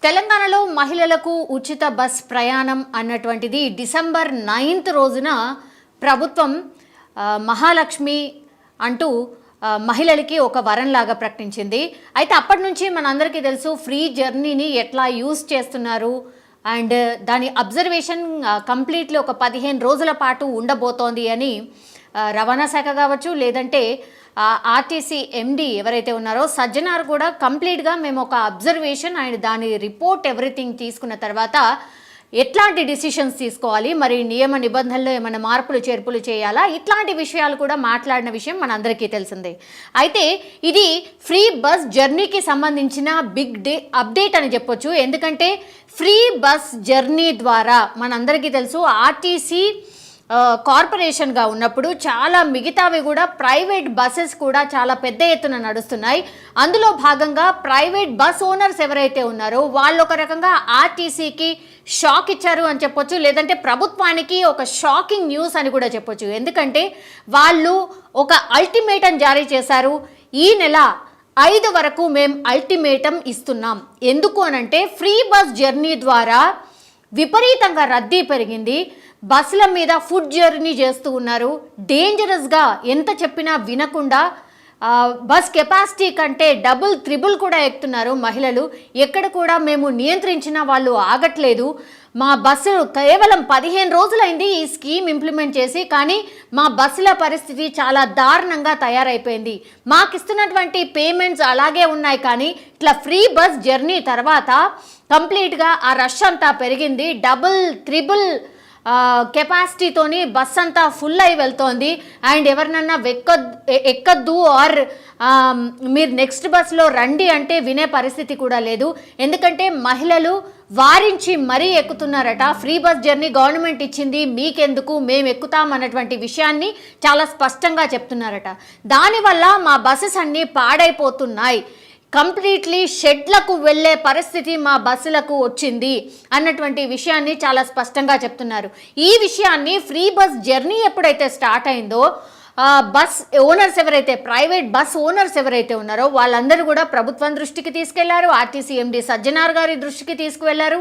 తెలంగాణలో మహిళలకు ఉచిత బస్ ప్రయాణం అన్నటువంటిది డిసెంబర్ 9th రోజున ప్రభుత్వం మహాలక్ష్మి అంటూ మహిళలకి ఒక వరంలాగా ప్రకటించింది. అయితే అప్పటి నుంచి మనందరికీ తెలుసు ఫ్రీ జర్నీని ఎట్లా యూజ్ చేస్తున్నారు అండ్ దాని అబ్జర్వేషన్ కంప్లీట్లీ ఒక 15 రోజుల పాటు ఉండబోతోంది అని రవాణా శాఖ కావచ్చు, లేదంటే ఆర్టీసీ ఎండి ఎవరైతే ఉన్నారో సజ్జనార్ కూడా కంప్లీట్గా మేము ఒక అబ్జర్వేషన్ అండ్ దాని రిపోర్ట్ ఎవ్రీథింగ్ తీసుకున్న తర్వాత ఎట్లాంటి డిసిషన్స్ తీసుకోవాలి, మరి నియమ నిబంధనల్లో ఏమైనా మార్పులు చేర్పులు చేయాలా, ఇట్లాంటి విషయాలు కూడా మాట్లాడిన విషయం మనందరికీ తెలిసిందే. అయితే ఇది ఫ్రీ బస్ జర్నీకి సంబంధించిన బిగ్ అప్డేట్ అని చెప్పొచ్చు. ఎందుకంటే ఫ్రీ బస్ జర్నీ ద్వారా మనందరికీ తెలుసు ఆర్టీసీ కార్పొరేషన్గా ఉన్నప్పుడు చాలా మిగతావి కూడా ప్రైవేట్ బస్సెస్ కూడా చాలా పెద్ద ఎత్తున నడుస్తున్నాయి. అందులో భాగంగా ప్రైవేట్ బస్ ఓనర్స్ ఎవరైతే ఉన్నారో వాళ్ళు ఒక రకంగా ఆర్టీసీకి షాక్ ఇచ్చారు అని చెప్పొచ్చు, లేదంటే ప్రభుత్వానికి ఒక షాకింగ్ న్యూస్ అని కూడా చెప్పొచ్చు. ఎందుకంటే వాళ్ళు ఒక అల్టిమేటం జారీ చేశారు. ఈ నెల 5 వరకు మేము అల్టిమేటం ఇస్తున్నాం. ఎందుకు అనంటే ఫ్రీ బస్ జర్నీ ద్వారా విపరీతంగా రద్దీ పెరిగింది. బస్సుల మీద ఫుడ్ జర్నీ చేస్తూ ఉన్నారు. డేంజరస్గా ఎంత చెప్పినా వినకుండా బస్ కెపాసిటీ కంటే డబుల్ త్రిబుల్ కూడా ఎక్కుతున్నారు మహిళలు. ఎక్కడ కూడా మేము నియంత్రించిన వాళ్ళు ఆగట్లేదు. మా బస్సులు కేవలం 15 రోజులైంది ఈ స్కీమ్ ఇంప్లిమెంట్ చేసి, కానీ మా బస్సుల పరిస్థితి చాలా దారుణంగా తయారైపోయింది. మాకు ఇస్తున్నటువంటి పేమెంట్స్ అలాగే ఉన్నాయి, కానీ ఇట్లా ఫ్రీ బస్ జర్నీ తర్వాత కంప్లీట్గా ఆ రష్ అంతా పెరిగింది. డబుల్ త్రిబుల్ కెపాసిటీతోని బస్ అంతా ఫుల్ అయి వెళ్తోంది. అండ్ ఎవరినన్నా ఎక్కద్దు ఆర్ మీరు నెక్స్ట్ బస్లో రండి అంటే వినే పరిస్థితి కూడా లేదు. ఎందుకంటే మహిళలు వారించి మరీ ఎక్కుతున్నారట. ఫ్రీ బస్ జర్నీ గవర్నమెంట్ ఇచ్చింది, మీకెందుకు, మేము ఎక్కుతాం అన్నటువంటి విషయాన్ని చాలా స్పష్టంగా చెప్తున్నారట. దానివల్ల మా బస్సెస్ అన్నీ పాడైపోతున్నాయి, కంప్లీట్లీ షెడ్లకు వెళ్ళే పరిస్థితి మా బస్సులకు వచ్చింది అన్నటువంటి విషయాన్ని చాలా స్పష్టంగా చెప్తున్నారు. ఈ విషయాన్ని ఫ్రీ బస్ జర్నీ ఎప్పుడైతే స్టార్ట్ అయిందో బస్ ఓనర్స్ ఎవరైతే ప్రైవేట్ బస్ ఓనర్స్ ఎవరైతే ఉన్నారో వాళ్ళందరూ కూడా ప్రభుత్వం దృష్టికి తీసుకెళ్లారు. ఆర్టీసీ ఎండి సజ్జనార్ గారి దృష్టికి తీసుకువెళ్లారు.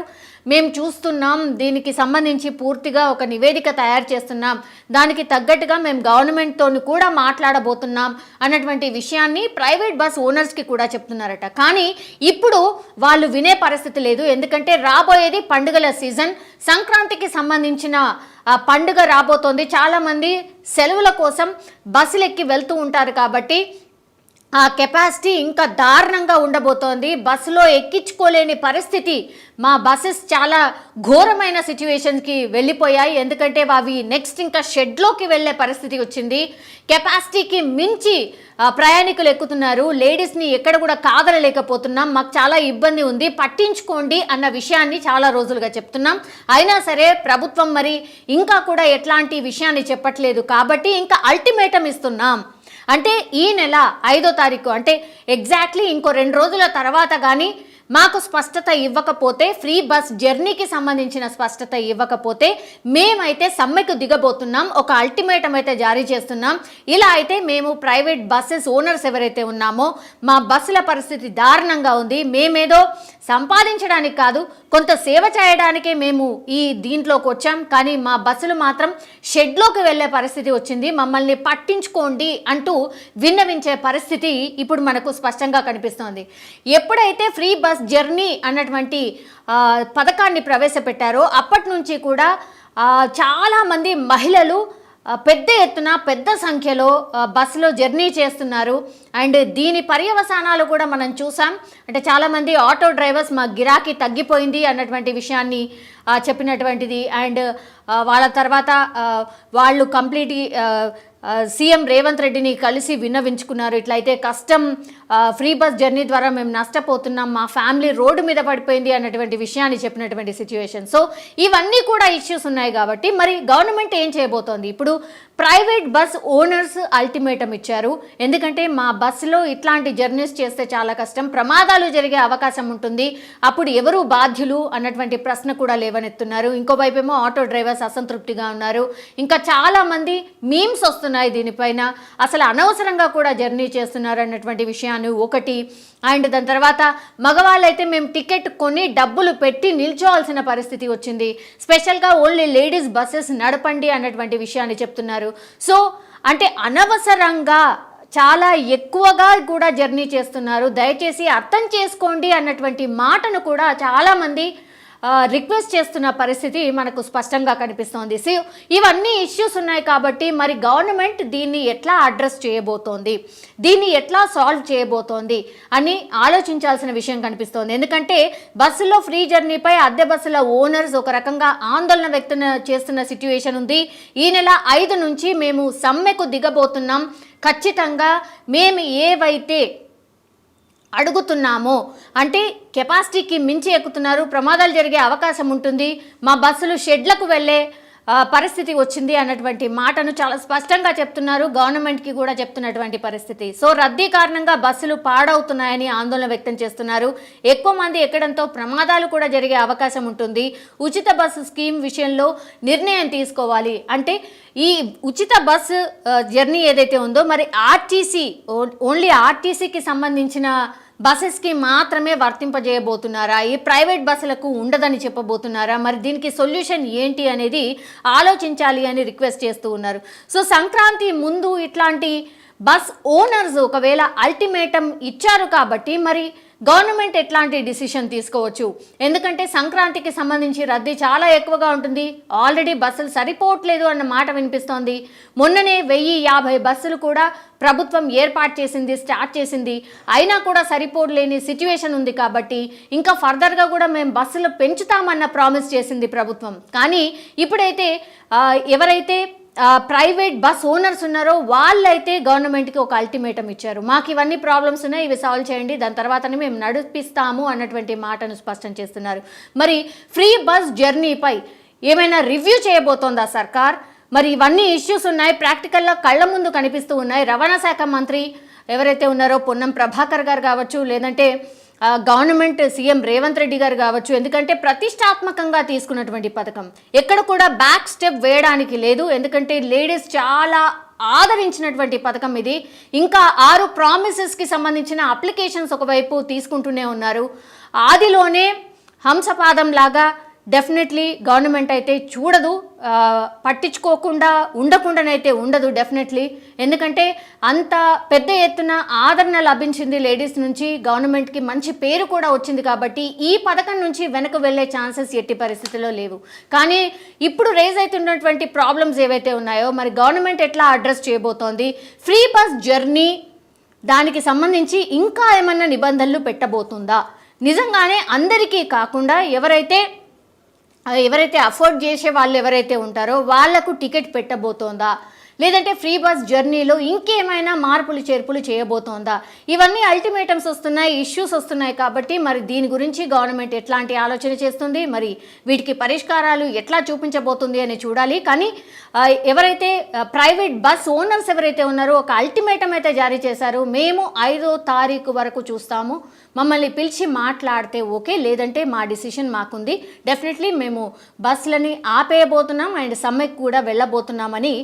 మేము చూస్తున్నాం, దీనికి సంబంధించి పూర్తిగా ఒక నివేదిక తయారు చేస్తున్నాం, దానికి తగ్గట్టుగా మేము గవర్నమెంట్తో కూడా మాట్లాడబోతున్నాం అన్నటువంటి విషయాన్ని ప్రైవేట్ బస్ ఓనర్స్కి కూడా చెప్తున్నారట. కానీ ఇప్పుడు వాళ్ళు వినే పరిస్థితి లేదు. ఎందుకంటే రాబోయేది పండుగల సీజన్, సంక్రాంతికి సంబంధించిన పండుగ రాబోతోంది. చాలామంది సెలవుల కోసం బస్సులు ఎక్కి వెళ్తూ ఉంటారు కాబట్టి ఆ కెపాసిటీ ఇంకా దారుణంగా ఉండబోతోంది. బస్సులో ఎక్కించుకోలేని పరిస్థితి. మా బస్సెస్ చాలా ఘోరమైన సిచ్యువేషన్స్కి వెళ్ళిపోయాయి. ఎందుకంటే అవి నెక్స్ట్ ఇంకా షెడ్లోకి వెళ్ళే పరిస్థితి వచ్చింది. కెపాసిటీకి మించి ప్రయాణికులు ఎక్కుతున్నారు. లేడీస్ని ఎక్కడ కూడా కాదలలేకపోతున్నాం, మాకు చాలా ఇబ్బంది ఉంది, పట్టించుకోండి అన్న విషయాన్ని చాలా రోజులుగా చెప్తున్నాం. అయినా సరే ప్రభుత్వం మరి ఇంకా కూడా ఎట్లాంటి విషయాన్ని చెప్పట్లేదు. కాబట్టి ఇంకా అల్టిమేటం ఇస్తున్నాం. అంటే ఈ నెల 5వ తారీఖు అంటే ఎగ్జాక్ట్లీ ఇంకో 2 రోజుల తర్వాత కానీ మాకు స్పష్టత ఇవ్వకపోతే, ఫ్రీ బస్ జర్నీకి సంబంధించిన స్పష్టత ఇవ్వకపోతే మేమైతే సమ్మెకు దిగబోతున్నాం, ఒక అల్టిమేటం అయితే జారీ చేస్తున్నాం. ఇలా అయితే మేము ప్రైవేట్ బస్సెస్ ఓనర్స్ ఎవరైతే ఉన్నామో మా బస్సుల పరిస్థితి దారుణంగా ఉంది, మేమేదో సంపాదించడానికి కాదు కొంత సేవ చేయడానికే మేము ఈ దీంట్లోకి వచ్చాం, కానీ మా బస్సులు మాత్రం షెడ్లోకి వెళ్ళే పరిస్థితి వచ్చింది, మమ్మల్ని పట్టించుకోండి అంటూ విన్నవించే పరిస్థితి ఇప్పుడు మనకు స్పష్టంగా కనిపిస్తోంది. ఎప్పుడైతే ఫ్రీ బస్ జర్నీ అన్నటువంటి పథకాన్ని ప్రవేశపెట్టారో అప్పటి నుంచి కూడా చాలామంది మహిళలు పెద్ద ఎత్తున పెద్ద సంఖ్యలో బస్సులో జర్నీ చేస్తున్నారు. అండ్ దీని పర్యవసానాలు కూడా మనం చూసాం. అంటే చాలామంది ఆటో డ్రైవర్స్ మా గిరాకీ తగ్గిపోయింది అన్నటువంటి విషయాన్ని చెప్పినటువంటిది. అండ్ వాళ్ళ తర్వాత వాళ్ళు కంప్లీట్ సీఎం రేవంత్ రెడ్డిని కలిసి విన్నవించుకున్నారు. ఇట్లయితే కష్టం, ఫ్రీ బస్ జర్నీ ద్వారా మేము నష్టపోతున్నాం, మా ఫ్యామిలీ రోడ్డు మీద పడిపోయింది అన్నటువంటి విషయాన్ని చెప్పినటువంటి సిచ్యువేషన్. సో ఇవన్నీ కూడా ఇష్యూస్ ఉన్నాయి కాబట్టి మరి గవర్నమెంట్ ఏం చేయబోతోంది? ఇప్పుడు ప్రైవేట్ బస్ ఓనర్స్ అల్టిమేటం ఇచ్చారు. ఎందుకంటే మా బస్సులో ఇట్లాంటి జర్నీస్ చేస్తే చాలా కష్టం, ప్రమాదాలు జరిగే అవకాశం ఉంటుంది, అప్పుడు ఎవరు బాధ్యులు అన్నటువంటి ప్రశ్న కూడా లేవనెత్తున్నారు. ఇంకోవైపు ఏమో ఆటో డ్రైవర్స్ అసంతృప్తిగా ఉన్నారు. ఇంకా చాలామంది మీమ్స్ వస్తున్నాయి దీనిపైన, అసలు అనవసరంగా కూడా జర్నీ చేస్తున్నారు అన్నటువంటి విషయాన్ని విషయాన్ని ఒకటి, అండ్ దాని తర్వాత మగవాళ్ళైతే మేము టికెట్ కొని డబ్బులు పెట్టి నిల్చోవాల్సిన పరిస్థితి వచ్చింది, స్పెషల్గా ఓన్లీ లేడీస్ బస్సెస్ నడపండి అన్నటువంటి విషయాన్ని చెప్తున్నారు. సో అంటే అనవసరంగా చాలా ఎక్కువగా కూడా జర్నీ చేస్తున్నారు, దయచేసి అర్థం చేసుకోండి అన్నటువంటి మాటను కూడా చాలామంది రిక్వెస్ట్ చేస్తున్న పరిస్థితి మనకు స్పష్టంగా కనిపిస్తోంది. సో ఇవన్నీ ఇష్యూస్ ఉన్నాయి కాబట్టి మరి గవర్నమెంట్ దీన్ని ఎట్లా అడ్రస్ చేయబోతోంది, దీన్ని ఎట్లా సాల్వ్ చేయబోతోంది అని ఆలోచించాల్సిన విషయం కనిపిస్తోంది. ఎందుకంటే బస్సులో ఫ్రీ జర్నీపై అద్దె బస్సుల ఓనర్స్ ఒక రకంగా ఆందోళన వ్యక్తం చేస్తున్న సిట్యుయేషన్ ఉంది. ఈ నెల 5 నుంచి మేము సమ్మెకు దిగబోతున్నాం, ఖచ్చితంగా మేము ఏవైతే అడుగుతున్నామో అంటే కెపాసిటీకి మించి ఎక్కుతున్నారు, ప్రమాదాలు జరిగే అవకాశం ఉంటుంది, మా బస్సులు షెడ్లకు వెళ్ళే పరిస్థితి వచ్చింది అన్నటువంటి మాటను చాలా స్పష్టంగా చెప్తున్నారు, గవర్నమెంట్కి కూడా చెప్తున్నటువంటి పరిస్థితి. సో రద్దీ కారణంగా బస్సులు పాడవుతున్నాయని ఆందోళన వ్యక్తం చేస్తున్నారు. ఎక్కువ మంది ఎక్కడంతో ప్రమాదాలు కూడా జరిగే అవకాశం ఉంటుంది. ఉచిత బస్సు స్కీమ్ విషయంలో నిర్ణయం తీసుకోవాలి. అంటే ఈ ఉచిత బస్సు జర్నీ ఏదైతే ఉందో మరి ఆర్టీసీ ఓన్లీ ఆర్టీసీకి సంబంధించిన బస్సెస్కి మాత్రమే వర్తింపజేయబోతున్నారా, ఈ ప్రైవేట్ బస్సులకు ఉండదని చెప్పబోతున్నారా, మరి దీనికి సొల్యూషన్ ఏంటి అనేది ఆలోచించాలి అని రిక్వెస్ట్ చేస్తూ ఉన్నారు. సో సంక్రాంతి ముందు ఇట్లాంటి బస్ ఓనర్స్ ఒకవేళ అల్టిమేటం ఇచ్చారు కాబట్టి మరి గవర్నమెంట్ ఎట్లాంటి డిసిషన్ తీసుకోవచ్చు, ఎందుకంటే సంక్రాంతికి సంబంధించి రద్దీ చాలా ఎక్కువగా ఉంటుంది, ఆల్రెడీ బస్సులు సరిపోవట్లేదు అన్న మాట వినిపిస్తోంది. మొన్ననే 1050 బస్సులు కూడా ప్రభుత్వం ఏర్పాటు చేసింది, స్టార్ట్ చేసింది, అయినా కూడా సరిపోలేని సిచ్యువేషన్ ఉంది. కాబట్టి ఇంకా ఫర్దర్గా కూడా మేము బస్సులు పెంచుతామన్న ప్రామిస్ చేసింది ప్రభుత్వం. కానీ ఇప్పుడైతే ఎవరైతే ప్రైవేట్ బస్ ఓనర్స్ ఉన్నారో వాళ్ళైతే గవర్నమెంట్కి ఒక అల్టిమేటం ఇచ్చారు, మాకు ఇవన్నీ ప్రాబ్లమ్స్ ఉన్నాయి, ఇవి సాల్వ్ చేయండి, దాని తర్వాతనే మేము నడిపిస్తాము అన్నటువంటి మాటను స్పష్టం చేస్తున్నారు. మరి ఫ్రీ బస్ జర్నీపై ఏమైనా రివ్యూ చేయబోతోందా సర్కార్? మరి ఇవన్నీ ఇష్యూస్ ఉన్నాయి, ప్రాక్టికల్గా కళ్ళ ముందు కనిపిస్తూ ఉన్నాయి. రవాణా శాఖ మంత్రి ఎవరైతే ఉన్నారో పొన్నం ప్రభాకర్ గారు కావచ్చు, లేదంటే గవర్నమెంట్ సీఎం రేవంత్ రెడ్డి గారు కావచ్చు, ఎందుకంటే ప్రతిష్టాత్మకంగా తీసుకున్నటువంటి పథకం, ఎక్కడ కూడా బ్యాక్ స్టెప్ వేయడానికి లేదు. ఎందుకంటే లేడీస్ చాలా ఆదరించినటువంటి పథకం ఇది. ఇంకా 6 ప్రామిసెస్కి సంబంధించిన అప్లికేషన్స్ ఒకవైపు తీసుకుంటూనే ఉన్నారు. ఆదిలోనే హంసపాదం లాగా డెఫినెట్లీ గవర్నమెంట్ అయితే చూడదు, పట్టించుకోకుండా ఉండకుండానైతే ఉండదు డెఫినెట్లీ. ఎందుకంటే అంత పెద్ద ఎత్తున ఆదరణ లభించింది లేడీస్ నుంచి, గవర్నమెంట్కి మంచి పేరు కూడా వచ్చింది. కాబట్టి ఈ పథకం నుంచి వెనక వెళ్ళే ఛాన్సెస్ ఎట్టి పరిస్థితుల్లో లేవు. కానీ ఇప్పుడు రేజ్ అవుతున్నటువంటి ప్రాబ్లమ్స్ ఏవైతే ఉన్నాయో మరి గవర్నమెంట్ ఎట్లా అడ్రస్ చేయబోతోంది, ఫ్రీ బస్ జర్నీ దానికి సంబంధించి ఇంకా ఏమన్నా నిబంధనలు పెట్టబోతుందా, నిజంగానే అందరికీ కాకుండా ఎవరైతే అఫోర్డ్ చేసే వాళ్ళు ఎవరైతే ఉంటారో వాళ్లకు టికెట్ పెట్టబోతోందా, లేదంటే ఫ్రీ బస్ జర్నీలో ఇంకేమైనా మార్పులు చేర్పులు చేయబోతోందా, ఇవన్నీ అల్టిమేటమ్స్ వస్తున్నాయి, ఇష్యూస్ వస్తున్నాయి. కాబట్టి మరి దీని గురించి గవర్నమెంట్ ఎట్లాంటి ఆలోచన చేస్తుంది, మరి వీటికి పరిష్కారాలు ఎట్లా చూపించబోతుంది అని చూడాలి. కానీ ఎవరైతే ప్రైవేట్ బస్ ఓనర్స్ ఎవరైతే ఉన్నారో ఒక అల్టిమేటం అయితే జారీ చేశారు, మేము 5వ తారీఖు వరకు చూస్తాము, మమ్మల్ని పిలిచి మాట్లాడితే ఓకే, లేదంటే మా డిసిషన్ మాకుంది, డెఫినెట్లీ మేము బస్సులని ఆపేయబోతున్నాం అండ్ సమ్మెకు కూడా వెళ్ళబోతున్నామని